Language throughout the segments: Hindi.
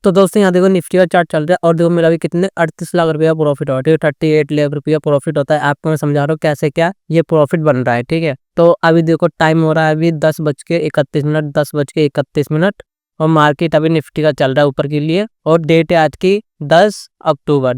तो दोस्तों यहाँ देखो निफ्टी का चार्ट चल रहा है और देखो मेरा भी कितने 38 लाख रुपया प्रॉफिट हुआ, ठीक है। 38 लाख रुपया प्रॉफिट होता है। आपको मैं समझा रहा हूँ कैसे क्या ये प्रॉफिट बन रहा है, ठीक है। तो अभी देखो टाइम हो रहा है अभी 10:31, 10:31 और मार्केट अभी निफ्टी का चल रहा है ऊपर के लिए और डेट है आज की 10 अक्टूबर,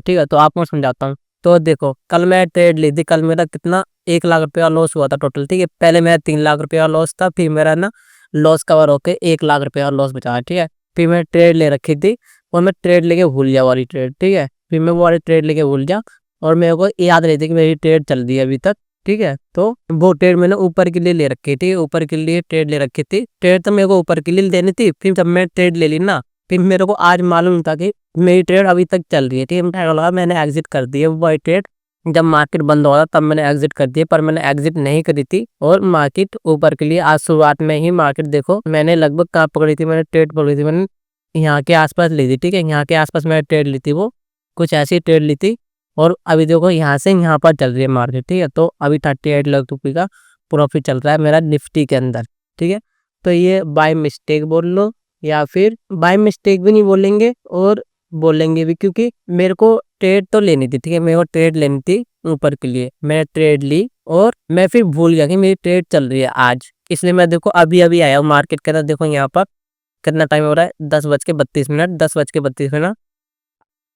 ठीक है। तो आपको मैं समझाता हूँ। तो देखो कल मैं ट्रेड ली थी, कल मेरा कितना 1 लाख रुपया लॉस हुआ था टोटल, ठीक है। पहले मेरा 3 लाख रुपया लॉस था, फिर मेरा ना लॉस कवर होके 1 लाख रुपया लॉस बचा है, ठीक है। फिर मैं ट्रेड ले रखी थी और मैं ट्रेड लेके भूल गया वाली ट्रेड, ठीक है। फिर मैं वो वाली ट्रेड लेके भूल गया और मेरे को याद नहीं थी कि मेरी ट्रेड चल रही है अभी तक, ठीक है। तो वो ट्रेड मैंने ऊपर के लिए ले रखी थी, ऊपर के लिए ट्रेड ले रखी थी। ट्रेड तो मेरे को ऊपर के लिए लेनी थी। फिर जब मैं ट्रेड ले ली ना, फिर मेरे को आज मालूम था कि मेरी ट्रेड अभी तक चल रही है, ठीक है। मैंने एग्जिट कर दी है वो ट्रेड। जब मार्केट बंद हो रहा तब मैंने एग्जिट कर दिया, पर मैंने एग्जिट नहीं करी थी और मार्केट ऊपर के लिए आज शुरुआत में ही मार्केट देखो मैंने लगभग कहाँ पकड़ी थी, मैंने ट्रेड पकड़ी थी मैंने यहाँ के आसपास ली थी, ठीक है। यहाँ के आसपास मैंने ट्रेड ली थी, वो कुछ ऐसी ट्रेड ली थी और अभी देखो यहाँ से यहाँ पर चल रही है मार्केट, ठीक है। तो अभी 38 लाख रुपये का प्रॉफिट चल रहा है मेरा निफ्टी के अंदर, ठीक है। तो ये बाय मिस्टेक बोल लो या फिर बाय मिस्टेक भी नहीं बोलेंगे और बोलेंगे भी, क्योंकि मेरे को ट्रेड तो लेनी थी, ठीक है। मेरे को ट्रेड लेनी थी ऊपर के लिए, मैंने ट्रेड ली और मैं फिर भूल गया कि मेरी ट्रेड चल रही है आज, इसलिए मैं देखो अभी अभी आया हूँ मार्केट के अंदर। देखो यहाँ पर कितना टाइम हो रहा है, 10:32।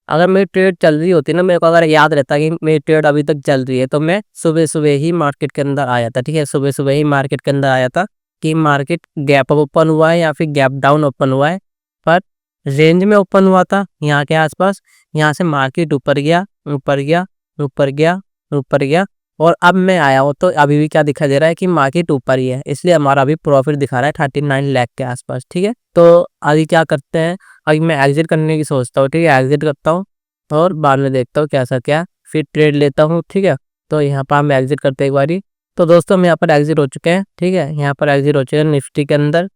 अगर मेरी ट्रेड चल रही होती ना, मेरे को अगर याद रहता कि मेरी ट्रेड अभी तक चल रही है, तो मैं सुबह सुबह ही मार्केट के अंदर आया था, ठीक है। सुबह सुबह ही मार्केट के अंदर आया था कि मार्केट गैप अप ओपन हुआ है या फिर गैप डाउन ओपन हुआ है, पर रेंज में ओपन हुआ था यहाँ के आसपास। यहाँ से मार्केट ऊपर गया, ऊपर गया, ऊपर गया, ऊपर गया और अब मैं आया हूँ तो अभी भी क्या दिखाई दे रहा है कि मार्केट ऊपर ही है, इसलिए हमारा अभी प्रॉफिट दिखा रहा है 39 लाख के आसपास, ठीक है। तो अभी क्या करते हैं, अभी मैं एग्जिट करने की सोचता हूँ, ठीक है। एग्जिट करता हूँ और बाद में देखता हूँ कैसा क्या, फिर ट्रेड लेता हूँ, ठीक है। तो यहाँ पर हम एग्जिट करते हैं एक बारी। तो दोस्तों हम यहाँ पर एग्जिट हो चुके हैं, ठीक है। यहाँ पर एग्जिट हो चुके हैं निफ्टी के अंदर।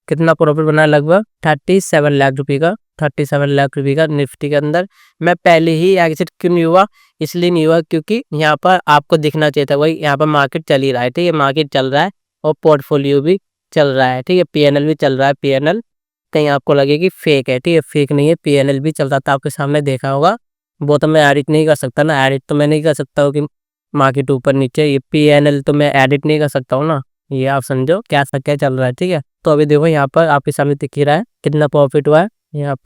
कितना प्रॉफिट बना है, लगभग 37 लाख रुपये का, 37 लाख रुपये का निफ्टी के अंदर। मैं पहले ही एग्जिट क्यों नहीं हुआ, इसलिए नहीं हुआ क्योंकि यहाँ पर आपको दिखना चाहिए था भाई यहाँ पर मार्केट चल ही रहा है, ठीक है। मार्केट चल रहा है और पोर्टफोलियो भी चल रहा है, ठीक है। पीएनएल भी चल रहा है। पीएनएल कहीं आपको लगे कि फेक है, ठीक है, फेक नहीं है। पीएनएल भी चल रहा था, आपके सामने देखा होगा। वो तो मैं एडिट नहीं कर सकता ना, एडिट तो मैं नहीं कर सकता हूँ कि मार्केट ऊपर नीचे, ये पीएनएल तो मैं एडिट नहीं कर सकता हूँ ना। ये आप समझो क्या क्या चल रहा है, ठीक है। तो अभी देखो यहाँ पर आपके सामने दिख ही रहा है कितना प्रॉफिट हुआ है। यहाँ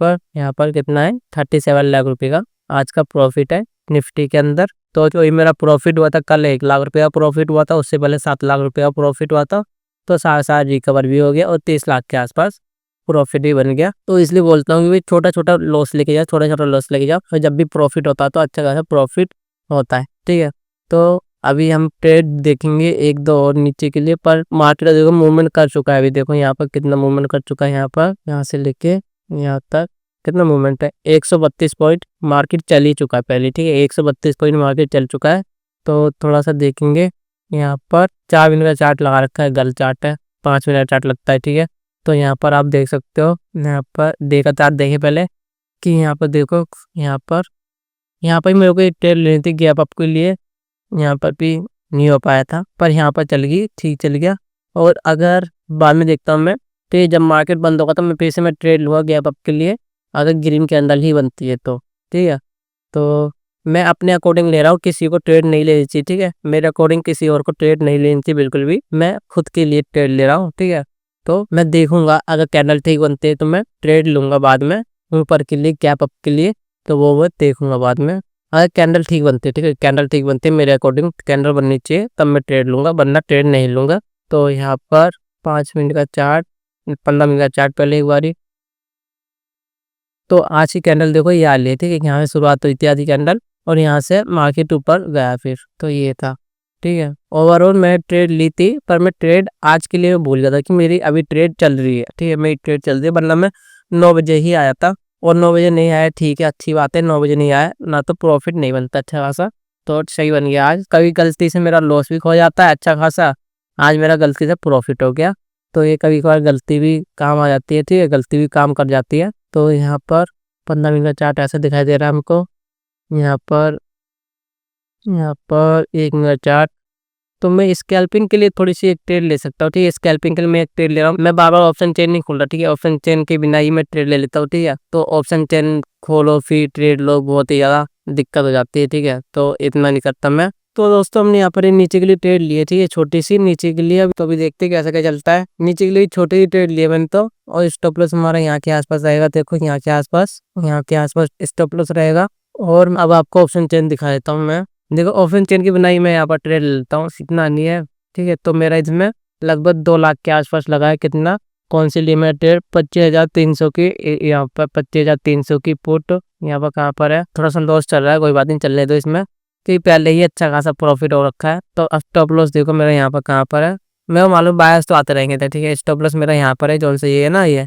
पर कितना है, 37 लाख रुपए का आज का प्रॉफिट है निफ्टी के अंदर। तो जो मेरा प्रॉफिट हुआ था कल 1 लाख रुपये का प्रॉफिट हुआ था, उससे पहले 7 लाख रुपये का प्रॉफिट हुआ था। तो साथ साथ रिकवर भी हो गया और 30 लाख के आसपास प्रॉफिट भी बन गया। तो इसलिए बोलता हूँ कि छोटा छोटा लॉस लेके जाओ, छोटा छोटा लॉस लेके जाओ, और जब भी प्रॉफिट होता है तो अच्छा खासा प्रॉफिट होता है, ठीक है। तो अभी हम ट्रेड देखेंगे एक दो और नीचे के लिए, पर मार्केट देखो मूवमेंट कर चुका है। अभी देखो यहाँ पर कितना मूवमेंट कर चुका है, यहाँ पर यहाँ से लेके यहाँ तक कितना मूवमेंट है, 132 पॉइंट मार्केट चल ही चुका है पहले, ठीक है। 132 पॉइंट मार्केट चल चुका है। तो थोड़ा सा देखेंगे यहाँ पर 4 मिनट का चार्ट लगा रखा है, गल चार्ट है, 5 मिनट का चार्ट लगता है, ठीक है। तो यहाँ पर आप देख सकते हो, यहाँ पर देखा चार्ट देखे पहले कि यहाँ पर देखो, यहाँ पर मेरे को एक ट्रेड लेनी थी गैप अप के लिए। यहाँ पर भी नहीं हो पाया था, पर यहाँ पर चल गई, ठीक चल गया। और अगर बाद में देखता हूँ मैं, तो जब मार्केट बंद होगा तो मैं फिर से मैं ट्रेड लूँगा गैप अप के लिए, अगर ग्रीन के अंदर ही बनती है तो, ठीक है। तो मैं अपने अकॉर्डिंग ले रहा हूँ, किसी को ट्रेड नहीं लेनी चाहिए, ठीक है। मेरे अकॉर्डिंग किसी और को ट्रेड नहीं लेनी चाहिए बिल्कुल भी, मैं खुद के लिए ट्रेड ले रहा हूँ, ठीक है। तो मैं देखूंगा अगर कैंडल ठीक बनते हैं तो मैं ट्रेड लूँगा बाद में ऊपर के लिए गैप अप के लिए, तो वो मैं देखूंगा बाद में। अगर कैंडल ठीक बनती है, ठीक है, कैंडल ठीक बनती है मेरे अकॉर्डिंग कैंडल बननी चाहिए, तब मैं ट्रेड लूँगा, वरना ट्रेड नहीं लूँगा। तो यहाँ पर 5 मिनट का चार्ट, 15 मिनट का चार्ट पहले एक बारी। तो आज की कैंडल देखो ये आ रही, ठीक है। यहाँ से शुरुआत हुई थी आधी कैंडल और यहाँ से मार्केट ऊपर गया फिर, तो ये था, ठीक है। ओवरऑल मैं ट्रेड ली थी, पर मैं ट्रेड आज के लिए भूल गया था कि मेरी अभी ट्रेड चल रही है, ठीक है। मेरी ट्रेड चल रही है, वरना मैं 9 बजे ही आया था और 9 बजे नहीं आया, ठीक है, अच्छी बात है। 9 बजे नहीं आया ना तो प्रॉफिट नहीं बनता अच्छा खासा, तो सही बन गया आज। कभी गलती से मेरा लॉस भी हो जाता है अच्छा खासा, आज मेरा गलती से प्रॉफिट हो गया। तो ये कभी कभार गलती भी काम आ जाती है, ठीक है, गलती भी काम कर जाती है। तो यहाँ पर 15 मिनट का चार्ट ऐसा दिखाई दे रहा है हमको, यहाँ पर 1 मिनट चार्ट। तो मैं स्कैल्पिंग के लिए थोड़ी सी एक ट्रेड ले सकता हूँ, ठीक है। स्कैल्पिंग के लिए मैं एक ट्रेड ले रहा हूँ, मैं बार बार ऑप्शन चेन नहीं खोल रहा, ठीक है। ऑप्शन चेन के बिना ही मैं ट्रेड ले लेता हूँ, ठीक है। तो ऑप्शन चेन खोलो फिर ट्रेड लो, बहुत ही ज़्यादा दिक्कत हो जाती है, ठीक है। तो इतना नहीं करता मैं। तो दोस्तों हमने यहाँ पर नीचे के लिए ट्रेड लिए, ठीक है, छोटी सी नीचे के लिए। तो अभी देखते कैसे क्या चलता है। नीचे के लिए छोटी सी ट्रेड लिए मैंने तो, और स्टॉप लॉस हमारा यहाँ के आसपास रहेगा। देखो यहाँ के आसपास स्टॉप लॉस रहेगा। और अब आपको ऑप्शन चेन दिखा देता हूँ मैं। देखो ऑप्शन चेन की बनाई मैं यहाँ पर ट्रेड लेता हूँ, इतना नहीं है, ठीक है। तो मेरा इसमें लगभग 2 लाख के आसपास लगा है। कितना? कौन सी ली मैं ट्रेड? 25,300 की। यहाँ पर 25,300 की पुट। यहाँ पर कहाँ पर है? थोड़ा सा लॉस चल रहा है, कोई बात नहीं, चलने दो इसमें, क्योंकि पहले ही अच्छा खासा प्रॉफिट हो रखा है। तो स्टॉप लॉस देखो मेरा यहाँ पर कहाँ पर है। मैं मालूम बायर्स तो आते रहेंगे, ठीक है। स्टॉप लॉस मेरा यहाँ पर है, जो से ये है ना, ये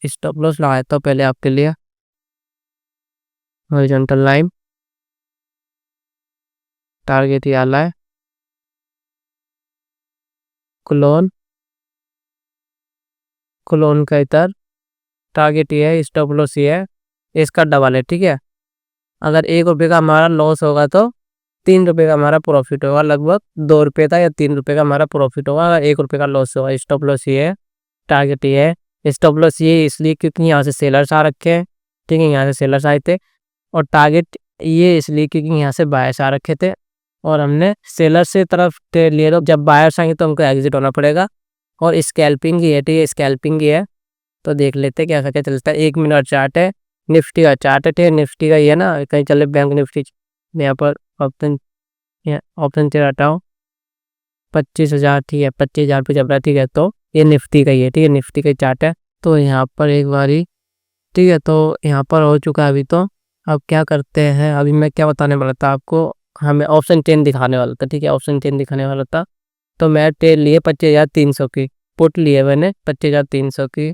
स्टॉप लॉस लगाया तो पहले आपके लिए हॉरिजॉन्टल लाइन, टारगेट ये आला है, क्लोन का इधर टारगेट ये है, स्टॉप लॉस ये है, इसका डबल है, ठीक है। अगर 1 रुपये का हमारा लॉस होगा तो 3 रुपये का हमारा प्रॉफिट होगा, लगभग 2 रुपये का या 3 रुपये का हमारा प्रॉफिट होगा अगर 1 रुपये का लॉस होगा। स्टॉप लॉस ये है, टारगेट ये है। स्टॉप लॉस ये इसलिए क्योंकि यहाँ से सेलर्स आ रखे हैं, ठीक है, यहाँ से सेलर्स आए थे। और टारगेट ये इसलिए क्योंकि यहाँ से बायर्स आ रखे थे, और हमने सेलर से तरफ ट्रेड लिए। तो जब बायर्स आएंगे तो हमको एग्जिट होना पड़ेगा। और स्कैल्पिंग ये है, ठीक है, स्कैल्पिंग ये है। तो देख लेते क्या क्या चलता है। 1 मिनट चार्ट है, निफ्टी का चार्ट है, ठीक है। निफ्टी का ये ना, कहीं चले बैंक निफ्टी, यहाँ पर ऑप्शन से हटाओ, 25,000, ठीक है, 25,000 पे चल रहा है, ठीक है। तो ये निफ्टी का ही है, ठीक है, निफ्टी का चार्ट है। तो यहाँ पर एक बारी, ठीक है, तो यहाँ पर हो चुका है अभी। तो अब क्या करते हैं, अभी मैं क्या बताने वाला था आपको, हमें ऑप्शन चेन दिखाने वाला था, ठीक है, ऑप्शन चेन दिखाने वाला था। तो मैं ट्रेड लिए 25,300 की पुट लिए मैंने, 25,300 की।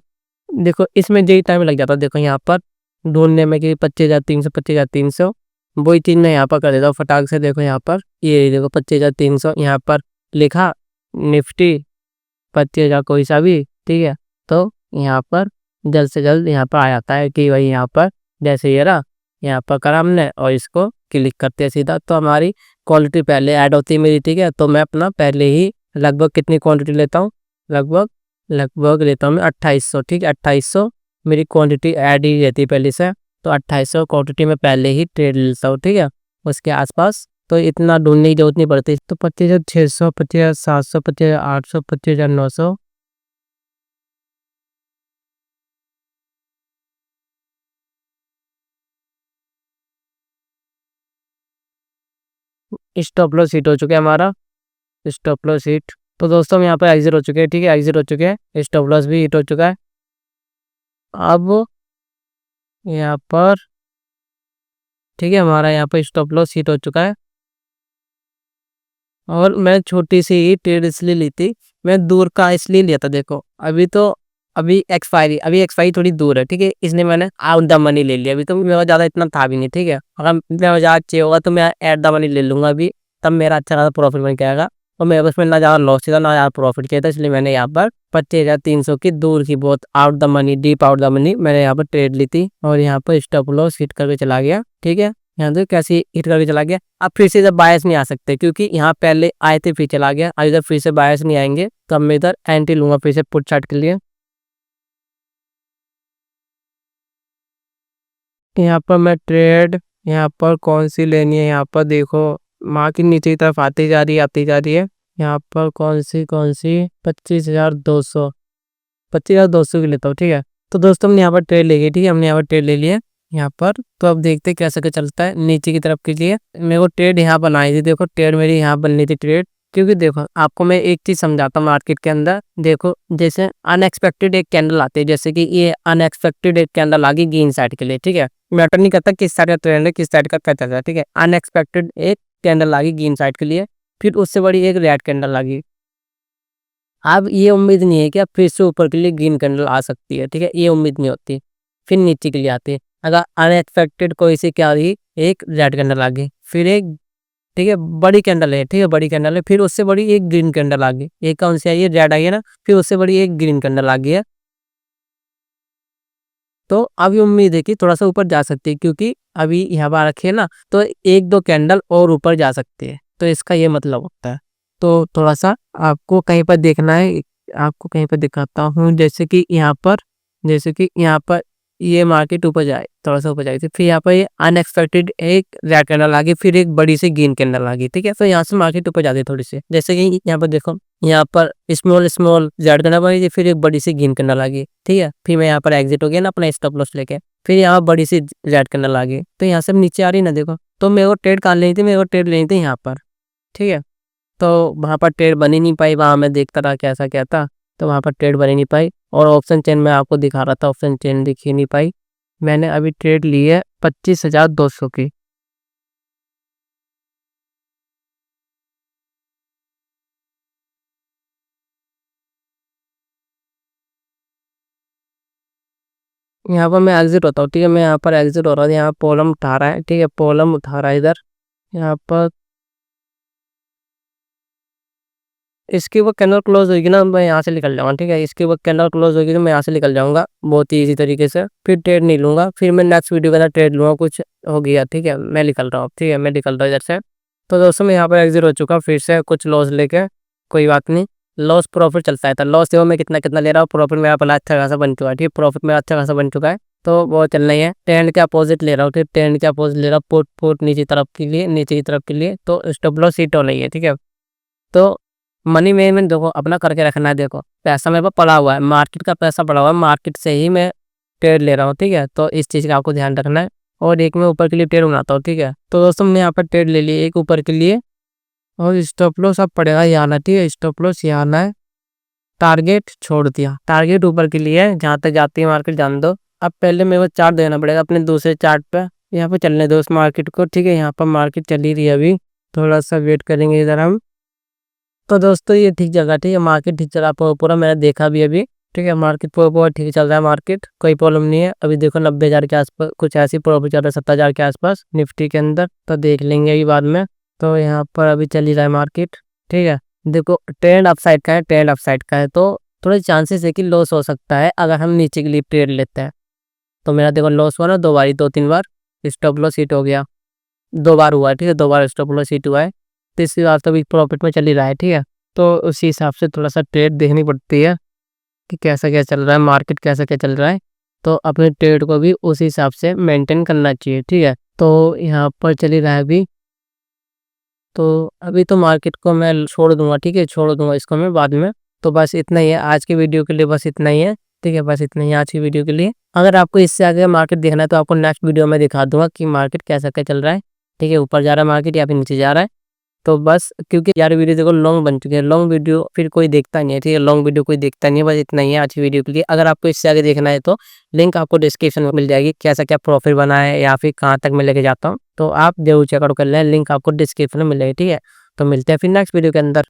देखो इसमें यही टाइम लग जाता है, देखो यहाँ पर ढूंढने में कि 25,300 25,300, वही चीज़ मैं यहाँ पर कर देता हूँ फटाक से। देखो यहाँ पर ये देखो 25,300 यहाँ पर लिखा, निफ्टी 25,000 कोई सा भी, ठीक है। तो यहाँ पर जल्द से जल्द यहाँ पर आ जाता है कि भाई यहाँ पर जैसे ये रहा, यहाँ पर करा हमने और इसको क्लिक करते हैं सीधा, तो हमारी क्वालिटी पहले ऐड होती है मेरी, ठीक है। तो मैं अपना पहले ही लगभग कितनी क्वांटिटी लेता हूँ, लगभग लेता हूँ मैं 2800, ठीक है। 2800 मेरी क्वांटिटी ऐड ही रहती है पहले से। तो 2800 क्वांटिटी में पहले ही ट्रेड लेता हूँ, ठीक है, उसके आसपास। तो इतना ढूंढने की जरूरत नहीं पड़ती। तो 25,600, 25,700, 25,800, 25,900, स्टॉप लॉस हिट हो चुका है हमारा, स्टॉप लॉस हिट। तो दोस्तों हम यहाँ पर एग्जिट हो चुके हैं, ठीक है, एग्जिट हो चुके हैं, स्टॉप लॉस भी हिट हो चुका है। अब यहाँ पर, ठीक है, हमारा यहाँ पर स्टॉप लॉस हिट हो चुका है। और मैं छोटी सी ही ट्रेड इसलिए ली थी, मैं दूर का इसलिए लिया था। देखो अभी एक्सपायरी थोड़ी दूर है, ठीक है, इसलिए मैंने आउट द मनी ले लिया। अभी तो मेरा ज़्यादा इतना था भी नहीं, ठीक है। अगर मेरा ज़्यादा चाहिए होगा तो मैं एट द मनी ले लूँगा अभी, तब मेरा अच्छा खासा प्रॉफिट बन जाएगा। और मेरे उसमें ना ज़्यादा लॉस था ना ज़्यादा प्रॉफिट किया था, इसलिए मैंने यहाँ पर 25,300 की दूर की बहुत out the money, deep out the money मैंने यहाँ पर ट्रेड ली थी। और यहाँ पर स्टॉप लॉस हिट करके चला गया, ठीक है। यहाँ तो कैसे हिट करके चला गया। अब फिर से जब बायर्स नहीं आ सकते, क्योंकि यहाँ पहले आए थे फिर चला गया। अब इधर फिर से बायर्स नहीं आएंगे तो अब मैं इधर एंट्री लूंगा फिर से पुट चार्ट के लिए। यहाँ पर मैं ट्रेड, यहाँ पर कौन सी लेनी है, यहाँ पर देखो मार्केट नीचे की तरफ आती जा रही है, आती जा रही है। यहाँ पर कौन सी 25,200, 25,200 की लेता हूँ, ठीक है। तो दोस्तों हमने यहाँ पर ट्रेड ले गई, ठीक है, हमने यहाँ पर ट्रेड ले लिया यहाँ पर। तो अब देखते कैसे क्या चलता है नीचे की तरफ के लिए। मेरे को ट्रेड यहाँ बनाई थी, देखो ट्रेड मेरी यहाँ बननी थी ट्रेड। क्योंकि देखो आपको मैं एक चीज समझाता हूँ मार्केट के अंदर। देखो जैसे अनएक्सपेक्टेड एक कैंडल आती है, जैसे कि ये अनएक्सपेक्टेड एक कैंडल आ गई ग्रीन साइड के लिए, ठीक है। मैटर नहीं करता किस साइड का ट्रेंड है, किस साइड का क्या चल रहा है, ठीक है। अनएक्सपेक्टेड एक कैंडल आ गई ग्रीन साइड के लिए, फिर उससे बड़ी एक रेड कैंडल आ गई। अब ये उम्मीद नहीं है कि अब फिर से ऊपर के लिए ग्रीन कैंडल आ सकती है, ठीक है, ये उम्मीद नहीं होती। फिर नीचे के लिए आती है। अगर अनएक्सपेक्टेड कोई सी क्या रही, एक रेड कैंडल आ गई, फिर एक, ठीक है, बड़ी कैंडल है, ठीक है, बड़ी कैंडल है, फिर उससे बड़ी एक ग्रीन कैंडल आ गई। एक कौन सी आई है, रेड आई है ना, फिर उससे बड़ी एक ग्रीन कैंडल आ गई है। तो अभी उम्मीद है कि थोड़ा सा ऊपर जा सकती है, क्योंकि अभी यहाँ पर रखे ना, तो एक दो कैंडल और ऊपर जा सकती है। तो इसका ये मतलब होता है। तो थोड़ा-सा आपको कहीं पर देखना है, आपको कहीं पर दिखाता हूँ, जैसे कि यहाँ पर ये मार्केट ऊपर जाए, थोड़ा-सा ऊपर जाएगी, फिर यहाँ पर ये अनएक्सपेक्टेड एक रेड कैंडल आ गई, फिर एक बड़ी सी ग्रीन कैंडल आ गई, ठीक है? तो यहाँ से मार्केट ऊपर जाती है थोड़ी-सी। जैसे कि यहाँ पर देखो, यहाँ पर स्मॉल रेड कैंडल बनी थी, फिर एक बड़ी सी ग्रीन कैंडल आ गई, ठीक है? फिर मैं यहाँ पर एग्ज़िट हो गया ना अपना स्टॉप लॉस लेके, फिर यहाँ बड़ी सी रेड कैंडल आ गई, तो यहाँ से नीचे आ रही है ना देखो, तो मेरे को ट्रेड कहाँ लेनी थी, मेरे को ट्रेड लेनी थी यहाँ पर, ठीक है? तो वहाँ पर ट्रेड बन ही नहीं पाई, वहाँ मैं देखता रहा कैसा क्या था, तो वहाँ पर ट्रेड बन ही नहीं पाई और ऑप्शन चेन मैं आपको दिखा रहा था, ऑप्शन चेन दिख ही नहीं पाई। मैंने अभी ट्रेड ली है 25,200 की। यहाँ पर मैं एग्ज़िट होता हूँ, ठीक है? मैं यहाँ पर एग्ज़िट हो रहा हूँ, यहाँ प्रॉब्लम उठा रहा है, ठीक है? प्रॉब्लम उठा रहा है इधर, यहाँ पर इसकी वो कैंडल क्लोज़ होएगी ना, मैं यहाँ से निकल जाऊँगा, ठीक है? इसकी वो कैंडल क्लोज़ होएगी तो मैं यहाँ से निकल जाऊँगा, बहुत ही ईज़ी तरीके से। फिर ट्रेड नहीं लूँगा, फिर मैं नेक्स्ट वीडियो के अंदर ट्रेड लूँगा, कुछ हो गया, ठीक है? मैं निकल रहा हूँ, ठीक है? मैं निकल रहा हूँ इधर से। तो दोस्तों मैं यहाँ पर एग्ज़िट हो चुका, फिर से कुछ लॉस लेके, कोई बात नहीं, लॉस प्रॉफ़िट चलता है, तो लॉस देखो मैं कितना-कितना ले रहा हूँ, प्रॉफ़िट मेरा पहले अच्छा खासा बन चुका है, ठीक है? प्रॉफ़िट मेरा अच्छा खासा बन चुका है, तो वो चलना ही है। ट्रेंड के अपोज़िट ले रहा हूँ, ठीक? ट्रेंड के अपोज़िट ले रहा हूँ, पुट नीचे तरफ के लिए, नीचे की तरफ के लिए, तो स्टॉप लॉस हिट होना ही है, ठीक है? तो मनी मैनेजमेंट देखो अपना करके रखना है, देखो पैसा मेरे पास पड़ा हुआ है, मार्केट का पैसा पड़ा हुआ है, मार्केट से ही मैं ट्रेड ले रहा हूँ, ठीक है? तो इस चीज़ का आपको ध्यान रखना है और एक मैं ऊपर के लिए ट्रेड बनाता हूँ, ठीक है? तो दोस्तों मैंने यहाँ पर ट्रेड ले ली एक ऊपर के लिए और स्टॉप लॉस अब पड़ेगा यहाँ आना, ठीक है? स्टॉप लॉस यहाँ आना है, टारगेट छोड़ दिया, टारगेट ऊपर के लिए है, जहाँ तक जाती है मार्केट जाने दो। अब पहले मेरे को चार्ट देना पड़ेगा अपने दूसरे चार्ट पे, यहाँ पे चलने दो उस मार्केट को, ठीक है? यहाँ पर मार्केट चल ही रही है अभी, थोड़ा सा वेट करेंगे इधर हम। तो दोस्तों ये ठीक जगह, ठीक है? मार्केट ठीक चल रहा है पूरा, मैंने देखा भी अभी, ठीक है? मार्केट पूरा ठीक चल रहा है, मार्केट कोई प्रॉब्लम नहीं है। अभी देखो 90,000 के आसपास कुछ ऐसी प्रॉफिट चल रहा है, 70,000 के आसपास निफ्टी के अंदर, तो देख लेंगे अभी बाद में। तो यहाँ पर अभी चल ही रहा है मार्केट, ठीक है? देखो ट्रेंड अपसाइड का है, ट्रेंड अपसाइड का है, तो थोड़े चांसेस है कि लॉस हो सकता है अगर हम नीचे के लिए ट्रेड लेते हैं। तो मेरा देखो लॉस हुआ ना 2 बारी, 2-3 बार स्टॉप लॉस हिट हो गया, 2 बार हुआ है, ठीक है? 2 बार स्टॉप लॉस हिट हुआ है, तीसरी बार तो अभी प्रॉफिट में चल ही रहा है, ठीक है? तो उसी हिसाब से थोड़ा-सा ट्रेड देखनी पड़ती है कि कैसा क्या चल रहा है, मार्केट कैसा क्या चल रहा है, तो अपने ट्रेड को भी उसी हिसाब से मेंटेन करना चाहिए, ठीक है? तो यहाँ पर चल ही रहा है अभी, तो अभी तो मार्केट को मैं छोड़ दूँगा, ठीक है? छोड़ दूँगा इसको मैं बाद में। तो बस इतना ही है आज की वीडियो के लिए, बस इतना ही है, ठीक है? बस इतना ही है आज की वीडियो के लिए। अगर आपको इससे आगे मार्केट देखना है तो आपको नेक्स्ट वीडियो में दिखा दूँगा कि मार्केट कैसा क्या चल रहा है, ठीक है? ऊपर जा रहा है मार्केट या फिर नीचे जा रहा है। तो बस क्योंकि यार वीडियो देखो लॉन्ग बन चुकी है, लॉन्ग वीडियो फिर कोई देखता नहीं है, ठीक है? लॉन्ग वीडियो कोई देखता नहीं है, बस इतना ही है आज की वीडियो के लिए। अगर आपको इससे आगे देखना है तो लिंक आपको डिस्क्रिप्शन में मिल जाएगी, कैसा क्या प्रॉफिट बना है या फिर कहाँ तक मैं लेके जाता हूँ, तो आप ज़रूर चेकआउट कर लें, लिंक आपको डिस्क्रिप्शन में मिल जाएगी, ठीक है? तो मिलते हैं फिर नेक्स्ट वीडियो के अंदर।